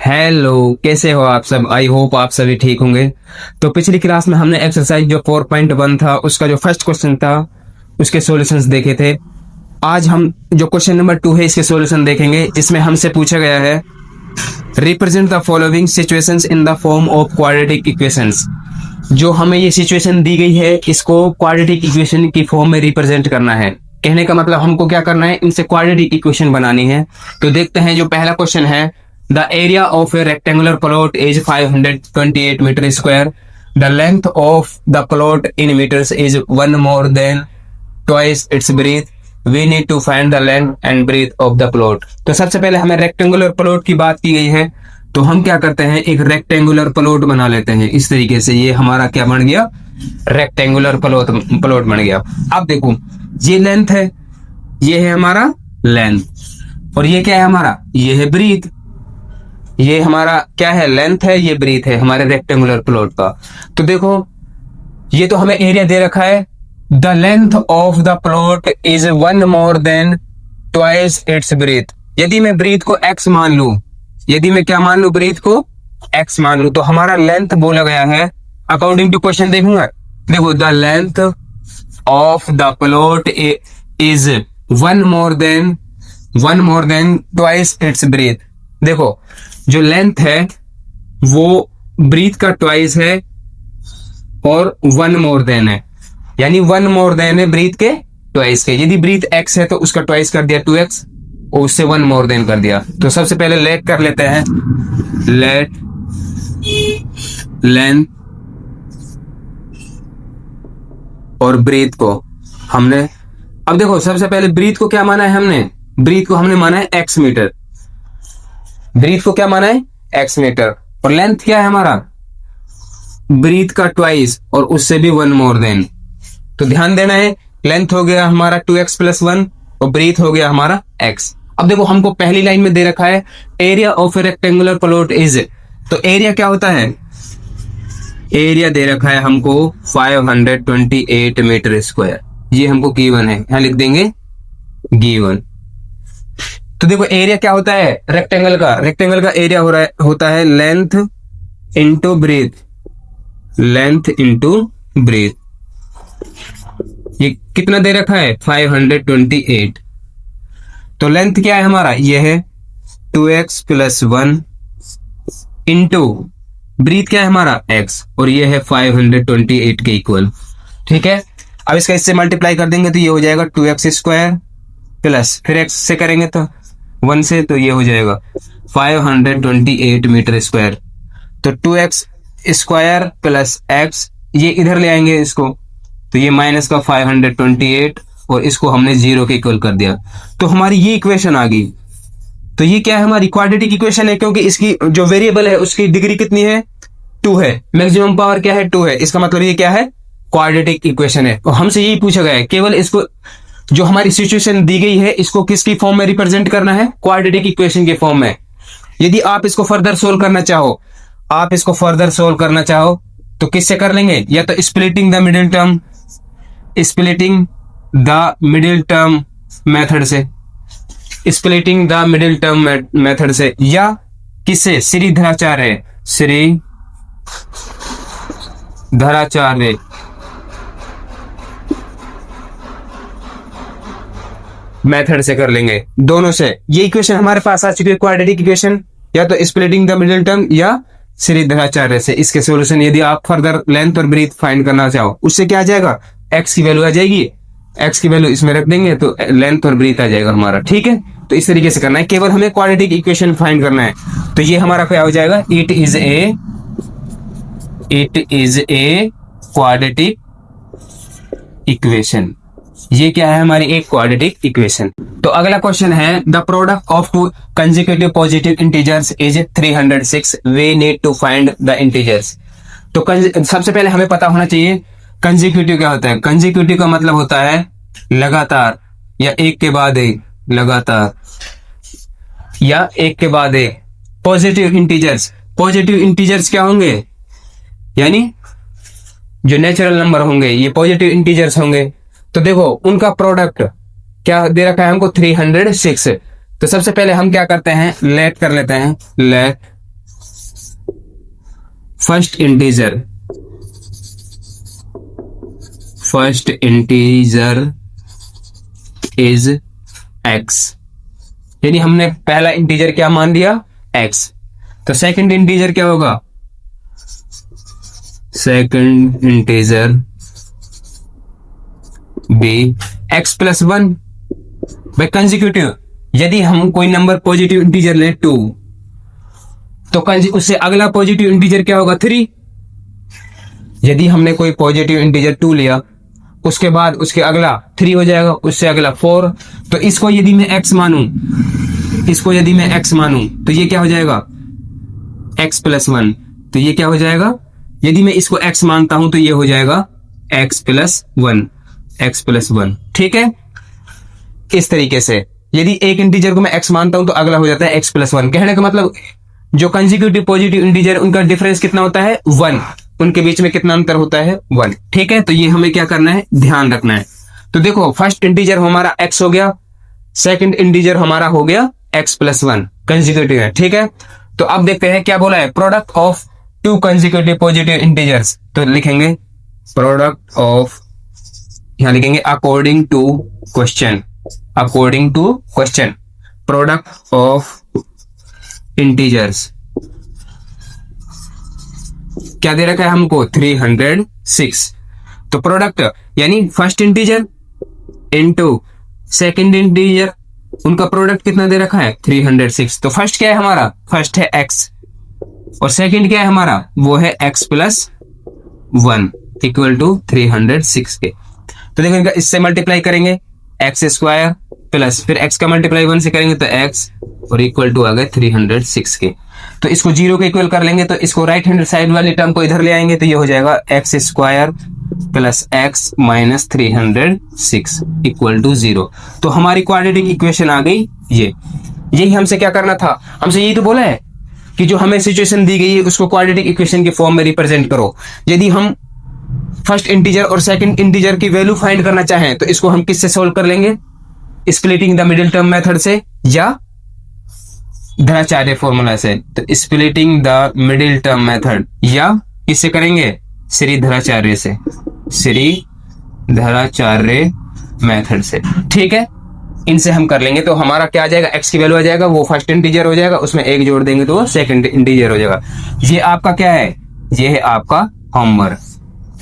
Hello, कैसे हो आप सब। आई होप आप सभी ठीक होंगे। तो पिछली क्लास में हमने एक्सरसाइज जो 4.1 था उसका जो फर्स्ट क्वेश्चन था उसके सॉल्यूशंस देखे थे। आज हम जो क्वेश्चन नंबर 2 है इसके सॉल्यूशन देखेंगे। इसमें हमसे पूछा गया है represent the following situations in the form of quadratic equations. जो हमें ये सिचुएशन दी गई है इसको क्वाड्रेटिक इक्वेशन की फॉर्म में रिप्रेजेंट करना है। कहने का मतलब हमको क्या करना है, इनसे क्वाड्रेटिक इक्वेशन बनानी है। तो देखते हैं, जो पहला क्वेश्चन है, the area of a rectangular plot is 528 metre square, the length of the plot in metres is 1 more than twice its breadth, we need to find the length and breadth of the plot. तो सबसे पहले हमें rectangular plot की बात की गई है, तो हम क्या करते हैं, एक रेक्टेंगुलर प्लॉट बना लेते हैं। इस तरीके से ये हमारा क्या बन गया, रेक्टेंगुलर प्लॉट बन गया। अब देखो, ये लेंथ है, ये है हमारा लेंथ, और ये क्या है हमारा, ये है ब्रीथ। ये हमारा क्या है, लेंथ है, ये ब्रीथ है हमारे रेक्टेंगुलर प्लॉट का। तो देखो, ये तो हमें एरिया दे रखा है, the length of the plot is 1 more than twice its breadth. यदि मैं ब्रीथ को x मान लू, यदि मैं क्या मान लू, ब्रीथ को x मान लू, तो हमारा लेंथ बोला गया है अकॉर्डिंग टू क्वेश्चन। देखूंगा, देखो, the length of the plot is 1 more than twice its breadth. देखो, जो लेंथ है वो ब्रीथ का ट्वाइस है और 1 मोर देन है, यानी 1 मोर देन है ब्रीथ के ट्वाइस के। यदि ब्रीथ x है तो उसका ट्वाइस कर दिया 2x और उससे 1 मोर देन कर दिया। तो सबसे पहले लेट कर लेते हैं, लेट लेंथ और ब्रीथ को हमने, अब देखो सबसे पहले ब्रीथ को क्या माना है हमने, ब्रीथ को हमने माना है x मीटर, ब्रीथ को क्या माना है x मीटर, और लेंथ क्या है हमारा, ब्रीथ का ट्वाइस और उससे भी 1 मोर देन। तो ध्यान देना है, लेंथ हो गया हमारा 2x + 1 और ब्रीथ हो गया हमारा x। अब देखो, हमको पहली लाइन में दे रखा है area of a rectangular plot is, तो एरिया क्या होता है, एरिया दे रखा है हमको 528 मीटर स्क्वायर, ये हमको गिवन है, यहां लिख देंगे गिवन। तो देखो, एरिया क्या होता है रेक्टेंगल का एरिया होता है length into breadth, length into breadth. ये कितना दे रखा है 528, तो लेंथ क्या है हमारा, ये है 2x + 1 इंटू ब्रीथ क्या है हमारा x, और ये है 528 के इक्वल। ठीक है, अब इसका इससे मल्टीप्लाई कर देंगे तो ये हो जाएगा 2x² प्लस फिर x से करेंगे तो 1 से, तो ये हो जाएगा 528 मीटर स्क्वायर। तो 2x² + x, ये इधर ले आएंगे इसको, तो ये माइनस का 528 और इसको हमने 0 के इक्वल कर दिया, तो हमारी ये इक्वेशन आ गई। तो ये क्या है, हमारी क्वाड्रेटिक इक्वेशन है, क्योंकि इसकी जो वेरिएबल है उसकी डिग्री कितनी है, 2 है, मैक्सिमम पावर क्या है 2 है, इसका मतलब ये क्या है, क्वाड्रेटिक इक्वेशन है। और हमसे यही पूछा गया है, केवल इसको, जो हमारी सिचुएशन दी गई है इसको किसकी फॉर्म में रिप्रेजेंट करना है, क्वाड्रेटिक इक्वेशन के फॉर्म में। यदि आप इसको फर्दर सोल्व करना चाहो, तो किससे कर लेंगे, या तो splitting the middle term method से, या किससे, श्रीधराचार्य मेथड से कर लेंगे। दोनों से ये इक्वेशन हमारे पास आ चुकी है, क्वाड्रेटिक इक्वेशन, या तो स्प्लिटिंग द मिडिल टर्म या श्रीधराचार्य से। इसके सॉल्यूशन, यदि आप फर्दर लेंथ और ब्रीथ फाइंड करना चाहो, उससे क्या आ जाएगा, x की वैल्यू आ जाएगी, x की वैल्यू इसमें रख देंगे तो लेंथ और ब्रीथ आ जाएगा हमारा। ठीक है, तो इस तरीके से करना है, केवल हमें क्वाड्रेटिक इक्वेशन फाइंड करना है। तो ये हमारा क्या हो जाएगा, it is a quadratic equation. ये क्या है, हमारी एक क्वाड्रेटिक इक्वेशन। तो अगला क्वेश्चन है, the product of 2 consecutive positive integers is 306, we need to find the integers. तो सबसे पहले हमें पता होना चाहिए कंसेक्यूटिव क्या होता है। कंसेक्यूटिव का मतलब होता है लगातार, या एक के बाद एक, लगातार या एक के बाद एक। पॉजिटिव इंटीजर्स क्या होंगे, यानी जो नेचुरल नंबर होंगे ये पॉजिटिव इंटीजर्स होंगे। तो देखो, उनका प्रोडक्ट क्या दे रखा है हमको, 306। तो सबसे पहले हम क्या करते हैं, लेट कर लेते हैं, let first integer is x, यानी हमने पहला इंटीजर क्या मान लिया, x। तो सेकंड इंटीजर क्या होगा, second integer be x plus 1 by consecutive. यदि हम कोई नंबर पॉजिटिव इंटीजर ले 2, तो उससे अगला पॉजिटिव इंटीजर क्या होगा, 3। यदि हमने कोई पॉजिटिव इंटीजर 2 लिया, उसके बाद उसके अगला 3 हो जाएगा, उससे अगला 4। तो इसको यदि मैं x मानूं, तो ये क्या हो जाएगा, x प्लस 1। तो ये क्या हो जाएगा, यदि मैं इसको x मानता हूं तो ये हो जाएगा x प्लस 1। ठीक है। इस तरीके से यदि एक इंटीजर को मैं x मानता हूं तो अगला हो जाता है x प्लस 1। कहने का मतलब जो कंसेक्यूटिव पॉजिटिव इंटीजर उनका डिफरेंस कितना होता है, 1। उनके बीच में कितना अंतर होता है, 1। ठीक है। तो ये हमें क्या करना है, ध्यान रखना है। तो देखो फर्स्ट इंटीजर हमारा x हो गया, सेकंड इंटीजर हमारा हो गया x प्लस 1, कंसेक्यूटिव है। ठीक है। तो अब देखते हैं क्या बोला है, product of 2 consecutive positive integers. तो लिखेंगे प्रोडक्ट ऑफ, यहां लिखेंगे according to question, product of integers क्या दे रखा है हमको, 306। तो प्रोडक्ट यानी first integer into second integer, उनका प्रोडक्ट कितना दे रखा है, 306। तो फर्स्ट क्या है हमारा, फर्स्ट है x और सेकंड क्या है हमारा, वो है x प्लस 1 इक्वल टू 306 के। तो देखो इनका इससे मल्टीप्लाई करेंगे, एक्स स्क्वायर प्लस फिर x का मल्टीप्लाई 1 से करेंगे तो x और इक्वल टू आ गए 306 के। तो इसको 0 के इक्वल कर लेंगे, तो इसको राइट हैंड साइड वाली टर्म को इधर ले आएंगे, तो ये हो जाएगा x square plus x minus 306 equal to 0। तो हमारी क्वाड्रेटिक इक्वेशन आ गई ये। यही हमसे क्या करना था, हमसे यही तो बोला है कि जो हमें सिचुएशन दी गई है उसको क्वाड्रेटिक इक्वेशन के फॉर्म में रिप्रेजेंट करो। यदि हम फर्स्ट इंटीजर और सेकंड इंटीजर की वैल्यू फाइंड करना चाहें तो इसको हम किससे सोल्व कर लेंगे, splitting the middle term method से या धनाचार्य फॉर्मूला से। तो splitting the middle term method या किससे करेंगे, श्रीधराचार्य मेथड से। ठीक है, इनसे हम कर लेंगे। तो हमारा क्या आ जाएगा, x की वैल्यू आ जाएगा, वो फर्स्ट इंटीजर हो जाएगा, उसमें 1 जोड़ देंगे तो वो सेकंड इंटीजर हो जाएगा। ये आपका क्या है, ये है आपका होमवर्क।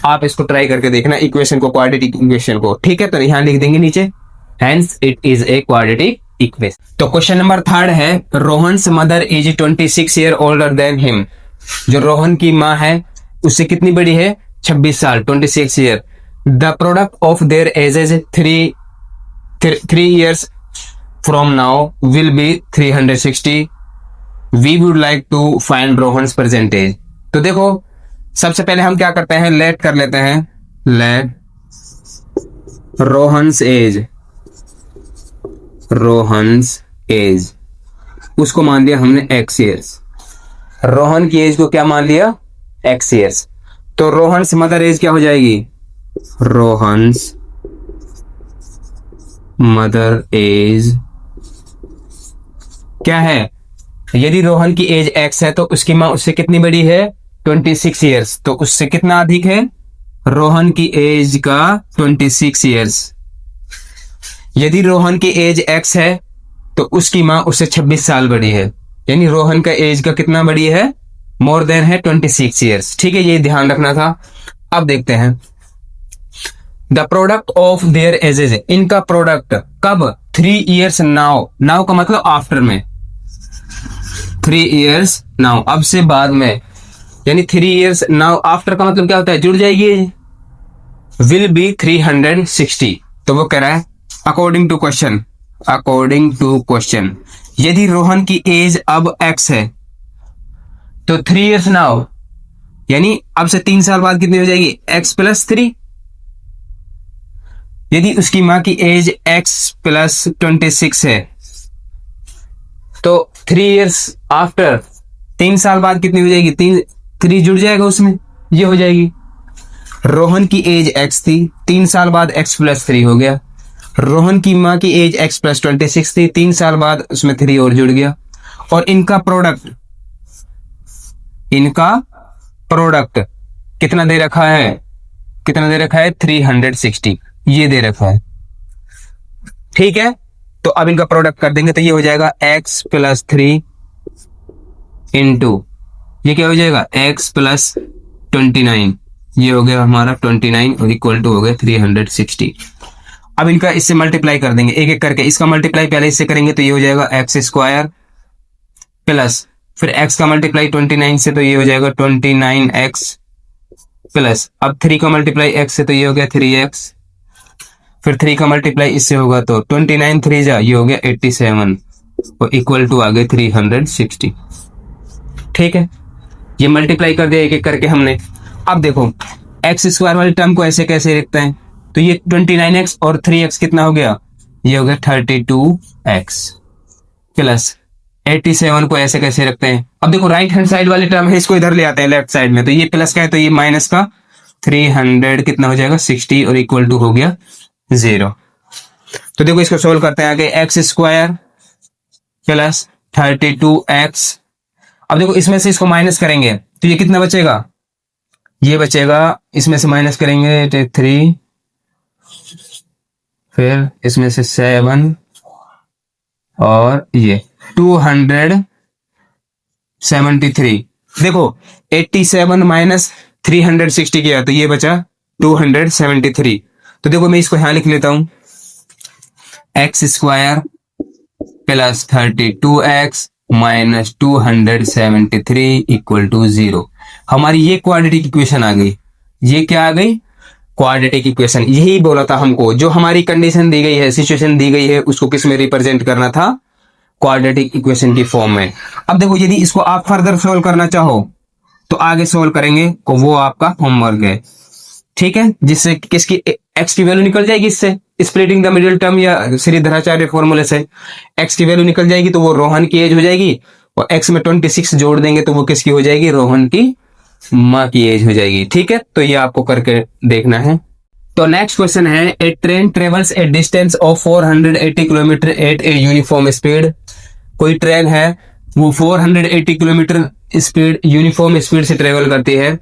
आप इसको ट्राई करके देखना इक्वेशन को, क्वाड्रेटिक इक्वेशन को। ठीक है, तो यहां लिख देंगे नीचे, hence it is a quadratic equation. तो क्वेश्चन नंबर 3 है, Rohan's mother is 26 year older than him. जो रोहन की माँ है उससे कितनी बड़ी है, 26 साल, 26 year. The product of their edges 3 years from now will be 360. We would like to find Rohan's percentage. तो देखो सबसे पहले हम क्या करते हैं, लेट कर लेते हैं, लेट रोहन्स एज उसको मान लिया हमने x years। रोहन की एज को क्या मान लिया, x years। तो रोहन्स मदर एज क्या हो जाएगी, रोहन्स मदर एज क्या है, यदि रोहन की एज x है तो उसकी मां उससे कितनी बड़ी है, 26 ईयर्स। तो उससे कितना अधिक है, रोहन की एज का 26 ईयर्स। यदि रोहन की एज x है तो उसकी मां उससे 26 साल बड़ी है, यानी रोहन का एज का कितना बड़ी है, मोर देन है 26 ईयर्स। ठीक है, ये ध्यान रखना था। अब देखते हैं the product of their edges, इनका प्रोडक्ट कब, 3 years नाउ। नाउ का मतलब आफ्टर में, 3 years नाउ अब से बाद में, यानी 3 years नाउ आफ्टर का मतलब क्या होता है, जुड़ जाएगी, विल बी 360। तो वो कह रहा है अकॉर्डिंग टू क्वेश्चन यदि रोहन की एज अब x है तो 3 years नाउ यानी अब से 3 साल बाद कितनी हो जाएगी, x प्लस 3। यदि उसकी मां की एज x प्लस 26 है तो 3 years आफ्टर, 3 साल बाद कितनी हो जाएगी, 3 जुड़ जाएगा उसमें, ये हो जाएगी। रोहन की एज x थी, 3 साल बाद x प्लस 3 हो गया। रोहन की मां की एज x प्लस 26 थी, 3 साल बाद उसमें 3 और जुड़ गया। और इनका प्रोडक्ट कितना दे रखा है, कितना दे रखा है 360, ये दे रखा है। ठीक है, तो अब इनका प्रोडक्ट कर देंगे तो ये हो जाएगा x प्लस 3 इंटू ये क्या हो जाएगा x प्लस 29, ये हो गया हमारा 29 और इक्वल टू हो गया 360। अब इनका इससे मल्टीप्लाई कर देंगे एक एक करके। इसका मल्टीप्लाई पहले इससे करेंगे तो ये हो जाएगा एक्स स्क्वायर प्लस फिर x का मल्टीप्लाई 29 से तो ये हो जाएगा 29x प्लस अब 3 का मल्टीप्लाई x से तो ये हो गया 3x, फिर 3 का मल्टीप्लाई इससे होगा तो 29 3 जा ये हो गया 87 और इक्वल टू आ गए 360। ठीक है, ये मल्टीप्लाई कर दिया एक एक करके हमने। अब देखो एक्स स्क्वायर वाले टर्म को ऐसे कैसे लिखते हैं, तो ये 29x और 3x कितना हो गया, ये हो गया 32x प्लस 87 को ऐसे कैसे रखते हैं। अब देखो राइट हैंड साइड वाले टर्म है, इसको इधर ले आते हैं लेफ्ट साइड में, तो ये प्लस का है तो ये माइनस का 300 कितना हो जाएगा 60 और इक्वल टू हो गया 0। तो देखो इसको सोल्व करते हैं आगे, एक्स स्क्वायर प्लस 32x। अब देखो इसमें से इसको माइनस करेंगे तो ये कितना बचेगा, ये बचेगा, इसमें से माइनस करेंगे 3, फिर इसमें से 7 और ये 273। देखो 87 माइनस 360 किया तो ये बचा 273। तो देखो मैं इसको यहां लिख लेता हूं, x square plus 32x minus 273 equal to 0। हमारी ये क्वाड्रेटिक इक्वेशन आ गई। ये क्या आ गई, क्वाड्रेटिक इक्वेशन। यही बोला था हमको, जो हमारी कंडीशन दी गई है, सिचुएशन दी गई है, उसको किस में रिप्रेजेंट करना था, क्वाड्रेटिक इक्वेशन की फॉर्म में। अब देखो यदि इसको आप फर्दर सोल्व करना चाहो तो आगे सोल्व करेंगे, तो वो आपका होमवर्क है। ठीक है, जिससे किसकी एक्स की वैल्यू निकल जाएगी, इससे स्प्लिटिंग द मिडिल टर्म या श्रीधराचार्य फॉर्मूले से एक्स की वैल्यू निकल जाएगी तो वो रोहन की एज हो जाएगी, और एक्स में 26 जोड़ देंगे तो वो किसकी हो जाएगी, रोहन की माँ की एज हो जाएगी। ठीक है, तो ये आपको करके देखना है। तो नेक्स्ट क्वेश्चन है, a train travels a distance of 480 kilometre at a uniform speed. कोई ट्रेन है वो 480 किलोमीटर स्पीड यूनिफॉर्म स्पीड से ट्रेवल करती है।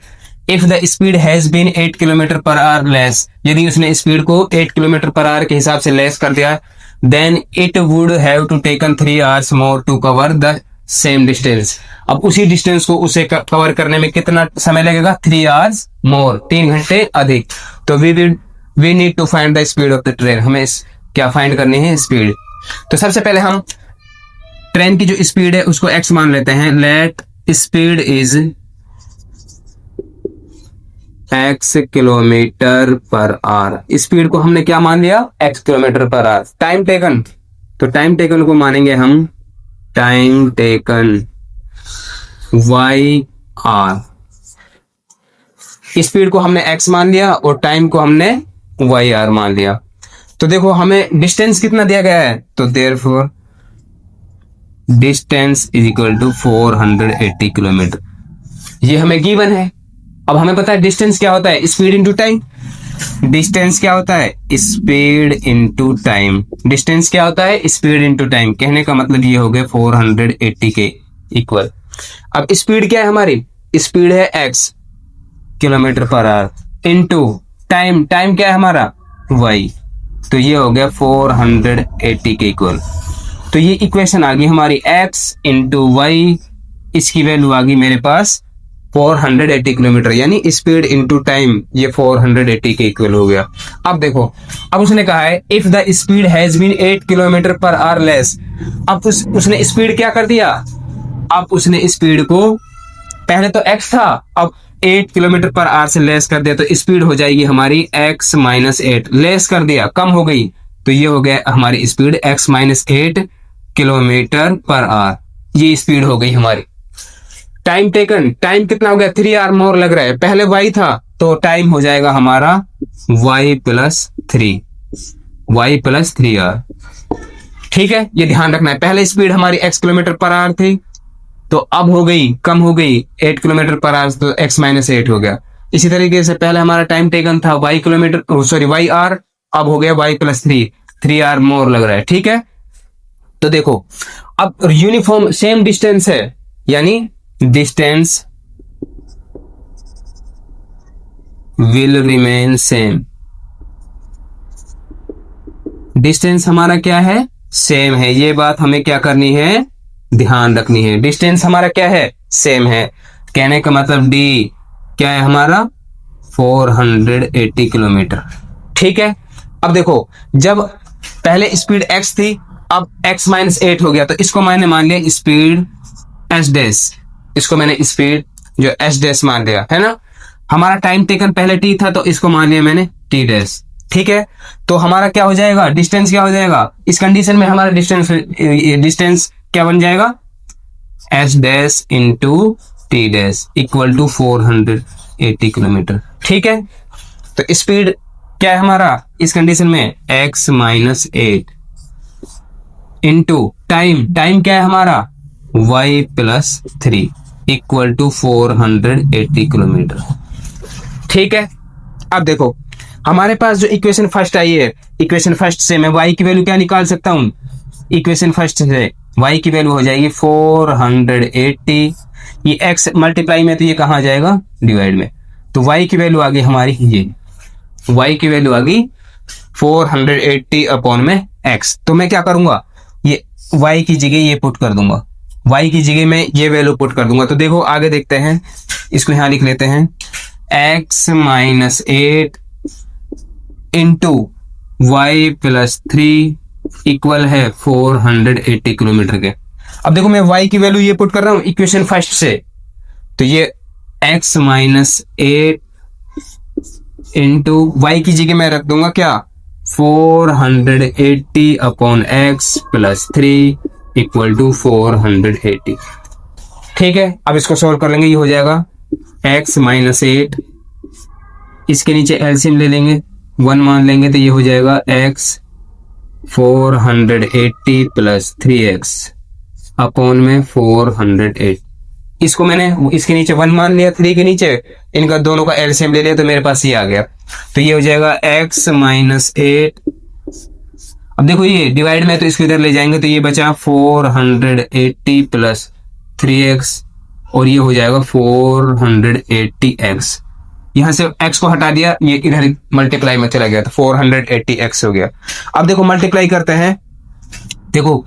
If the speed has been 8 kilometre per hour less, यदि उसने स्पीड को 8 किलोमीटर पर आवर के हिसाब से लेस कर दिया, then it would have to taken 3 hours more to cover the same distance. अब उसी डिस्टेंस को उसे कवर करने में कितना समय लगेगा, 3 आवर्स मोर, 3 घंटे अधिक। तो we need to find the speed of the train. हमें क्या फाइंड करनी है, स्पीड। तो सबसे पहले हम ट्रेन की जो स्पीड है उसको x मान लेते हैं। Let speed is x kilometre per our. Speed को हमने क्या मान लिया, x kilometre per our. Time taken, तो टाइम टेकन को मानेंगे हम टाइम टेकन y/r। स्पीड को हमने x मान लिया और टाइम को हमने y/r मान लिया। तो देखो हमें डिस्टेंस कितना दिया गया है, तो therefore distance is equal to 480 kilometre, ये हमें गिवन है। अब हमें पता है डिस्टेंस क्या होता है, स्पीड इनटू टाइम। डिस्टेंस क्या होता है, स्पीड इनटू टाइम। डिस्टेंस क्या होता है, स्पीड इनटू टाइम। कहने का मतलब ये हो गया 480 के इक्वल। अब स्पीड क्या है हमारी, स्पीड है x kilometre per our into time. Time क्या है हमारा, y। तो ये हो गया 480 के इक्वल। तो ये इक्वेशन आ गई हमारी x इंटू वाई, इसकी वैल्यू आ गई मेरे पास 480 किलोमीटर, यानी स्पीड इनटू टाइम, ये 480 के इक्वल हो गया। अब देखो, अब उसने कहा है if the speed has been 8 kilometre per hour less. अब उसने स्पीड क्या कर दिया, अब उसने स्पीड को, पहले तो x था, अब 8 किलोमीटर पर आवर से लेस कर दिया, तो स्पीड हो जाएगी हमारी x माइनस 8। लेस कर दिया, कम हो गई, तो ये हो गया हमारी speed x minus 8 kilometre per our. ये स्पीड हो गई हमारी। टाइम टेकन, टाइम कितना हो गया, 3 आवर मोर लग रहा है। पहले y था तो टाइम हो जाएगा हमारा y प्लस 3 आवर। ठीक है, ये ध्यान रखना है। पहले स्पीड हमारी x किलोमीटर पर आवर थी, तो अब हो गई, कम हो गई 8 किलोमीटर पर आवर, तो x माइनस 8 हो गया। इसी तरीके से पहले हमारा टाइम टेकन था y आवर, अब हो गया y प्लस 3 आवर मोर लग रहा है। ठीक है, तो देखो अब यूनिफॉर्म सेम डिस्टेंस है, यानी distance will remain same. Distance हमारा क्या है, सेम है। ये बात हमें क्या करनी है, ध्यान रखनी है। डिस्टेंस हमारा क्या है, सेम है। कहने का मतलब डी क्या है हमारा, 480 किलोमीटर। ठीक है। अब देखो, जब पहले स्पीड x थी, अब x माइनस 8 हो गया, तो इसको मैंने मान लिया स्पीड एस डैश, इसको मैंने स्पीड जो एस डैश मान लिया, है ना। हमारा टाइम टेकन पहले t था, तो इसको मान लिया मैंने t डैश। ठीक है। तो हमारा क्या हो जाएगा, डिस्टेंस क्या हो जाएगा इस कंडीशन में, हमारा डिस्टेंस क्या बन जाएगा, S dash into T dash equal to 480 kilometre. ठीक है। तो स्पीड क्या है हमारा इस कंडीशन में, x minus 8 into time, time क्या है हमारा y plus 3 equal to 480 kilometre. ठीक है। अब देखो हमारे पास जो इक्वेशन फर्स्ट आई है, इक्वेशन फर्स्ट से मैं y की वैल्यू क्या निकाल सकता हूं, इक्वेशन फर्स्ट से y की वैल्यू हो जाएगी 480, ये x मल्टीप्लाई में, तो ये कहाँ आ जाएगा, डिवाइड में। तो y की वैल्यू आ गई हमारी, ये y की वैल्यू आ गई 480 अपॉन में x। तो मैं क्या करूंगा, ये y की जगह ये पुट कर दूंगा, y की जगह में ये वैल्यू पुट कर दूंगा। तो देखो आगे देखते हैं, इसको यहां लिख लेते हैं, x minus 8 into Y plus 3 equal है 480 किलोमीटर के। अब देखो मैं y की वैल्यू ये पुट कर रहा हूं इक्वेशन फर्स्ट से, तो ये x माइनस 8 इंटू वाई की जगह मैं रख दूंगा क्या, 480 upon x plus 3 equal to 480। ठीक है। अब इसको सोल्व कर लेंगे, ये हो जाएगा x माइनस 8, इसके नीचे एलसीएम ले लेंगे, 1 मान लेंगे, तो ये हो जाएगा x 480 प्लस 3x अपॉन में 408। इसको मैंने इसके नीचे 1 मान लिया, 3 के नीचे इनका दोनों का एलसीएम ले लिया, तो मेरे पास ये आ गया। तो ये हो जाएगा x माइनस 8, अब देखो ये डिवाइड में, तो इसको इधर ले जाएंगे, तो ये बचा 480 प्लस 3x और ये हो जाएगा 480x। यहां से x को हटा दिया, ये इधर मल्टीप्लाई में चला गया, तो 480x हो गया। अब देखो मल्टीप्लाई करते हैं, देखो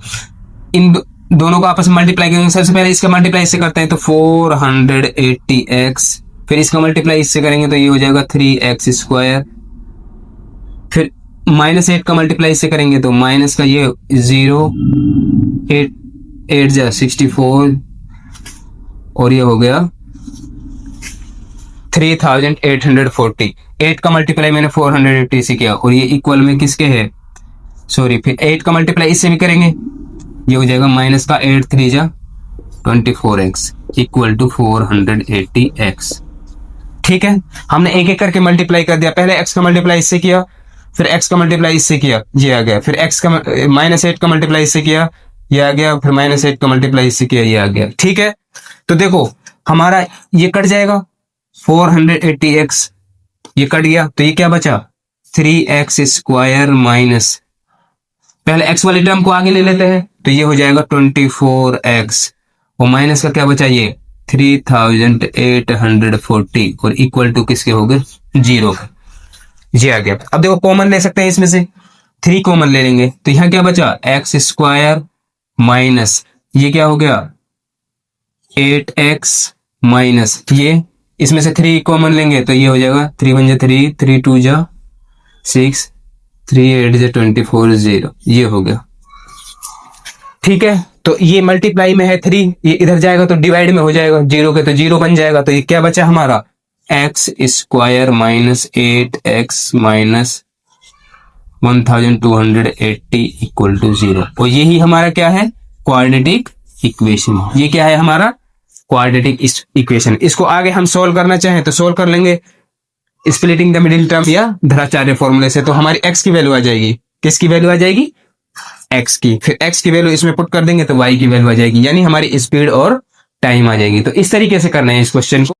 इन दोनों को आपस में मल्टीप्लाई करेंगे। सबसे पहले इसका मल्टीप्लाई इससे करते हैं, तो 480x, फिर इसका मल्टीप्लाई इससे करेंगे, तो ये हो जाएगा 3x स्क्वायर, फिर माइनस 8 का मल्टीप्लाई इससे करेंगे, तो माइनस का ये 0, 8 जा 64 और ये हो गया 3840। 8 का मल्टीप्लाई मैंने 480 से किया और ये इक्वल में किसके है, सॉरी, फिर 8 का मल्टीप्लाई इससे भी करेंगे, ये हो जाएगा माइनस का 8 3 जा 24x इक्वल टू 480x। ठीक है। हमने एक एक करके मल्टीप्लाई कर दिया, पहले x का मल्टीप्लाई इससे किया, फिर x का मल्टीप्लाई इससे किया, ये आ गया, फिर x का माइनस 8 का मल्टीप्लाई इससे किया, ये आ गया, फिर माइनस 8 का मल्टीप्लाई इससे किया, ये आ गया। ठीक है। तो देखो हमारा ये कट जाएगा, 480x ये कट गया, तो ये क्या बचा, 3x स्क्वायर माइनस, पहले x वाले टर्म को आगे ले लेते हैं, तो ये हो जाएगा 24x और माइनस का क्या बचा, ये 3840 और इक्वल टू किसके हो गए, 0। ये आ गया। अब देखो कॉमन ले सकते हैं, इसमें से 3 कॉमन ले लेंगे, तो यहां क्या बचा, x स्क्वायर माइनस ये क्या हो गया 8x माइनस ये, इसमें से 3 कॉमन लेंगे, तो ये हो जाएगा 3 1 जा 3, 3 2 जा 6, 3 8 जा 24 0, ये हो गया। ठीक है। तो ये मल्टीप्लाई में है 3, ये इधर जाएगा तो डिवाइड में हो जाएगा 0 के, तो 0 बन जाएगा, तो ये क्या बचा हमारा, x square minus 8x minus 1280 equal to 0। और यही हमारा क्या है, क्वाड्रेटिक इक्वेशन। ये क्या है हमारा, क्वाड्रेटिक इक्वेशन। इसको आगे हम सोल्व करना चाहें तो सोल्व कर लेंगे, स्प्लिटिंग द मिडिल टर्म या धराचार्य फॉर्मूले से। तो हमारी x की वैल्यू आ जाएगी, किसकी वैल्यू आ जाएगी, x की, फिर x की वैल्यू इसमें पुट कर देंगे, तो y की वैल्यू आ जाएगी, यानी हमारी स्पीड और टाइम आ जाएगी। तो इस तरीके से करना है इस क्वेश्चन को।